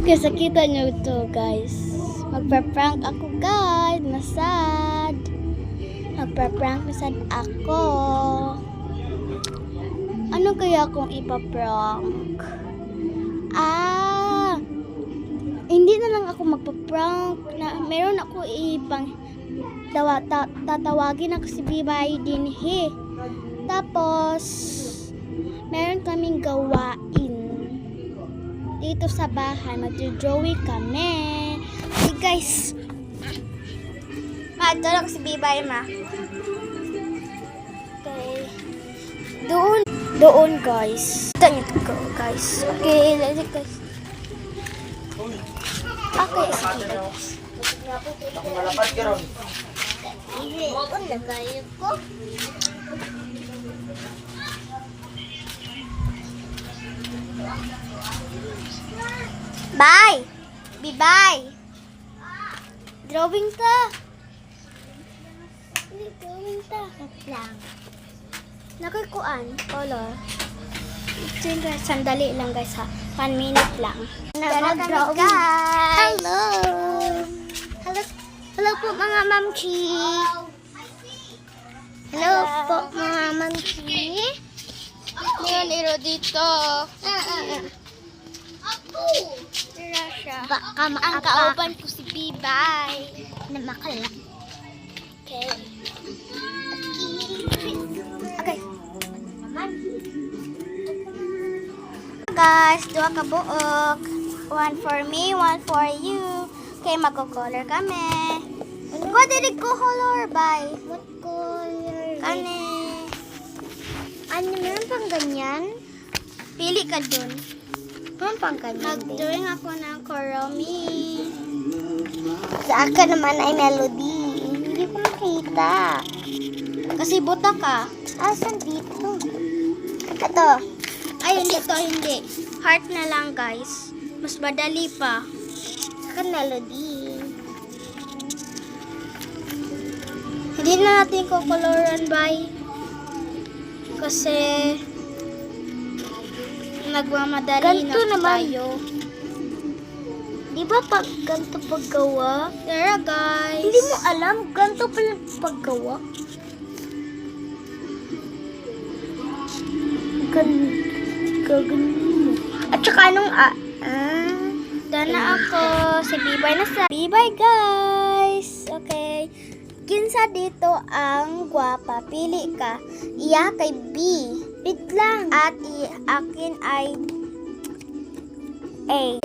Kasi kita nyo to guys. Magpa-prank ako guys. Nasad. Magpa-prank nasad ako. Ano kaya kung ipa-prank? Hindi na lang ako magpa-prank. Meron ako ibang tatawagin ako si Bibay din Tapos meron kaming gawain dito sa bahay. Mag-drawing kami. Okay guys. Doon ako si Bibay ma. Okay. Doon guys. Tanya ko guys. Okay, let's guys. Okay, sige guys. Ako malapad ka ron. Nagayag ko. Bye! Bye-bye! Drawing ta! Drawing ta! Lang. Nakikuan, color. Ito guys, sandali lang guys ha. 1 minute lang. Nag-drawing. Hello! Hello po mga mamchi! Hello po mga mamchi! Ngayon iro dito. Baka ang kauban ko si Bibay na makala. Okay. Okay. Guys, dua ka buok. One for me, one for you. Okay, magko-color kami. Ko dili ko color bye. What color? Kani. Ano meron pang ganyan? Pili ka dun. Meron pang ganyan. Nag-drawing ako ng Kuromi. Sa akin naman ay melody. Hindi ko makita. Kasi buta ka. Asan dito? Ito. Ay, hindi to, hindi. Heart na lang, guys. Mas madali pa. Sa akin melody. Hindi na natin kukoloran, bye. Kasi nagmamadali Ganto na naman. tayo. Di ba pag ganito paggawa? Tara guys. Hindi mo alam, ganito pala paggawa? Gagano mo. At saka anong Dana ako. Si Bibay na sa. Bibay guys. Okay. Kinsa dito ang gwapa. Pili ka. Iya kay B. wait lang. At akin ay A.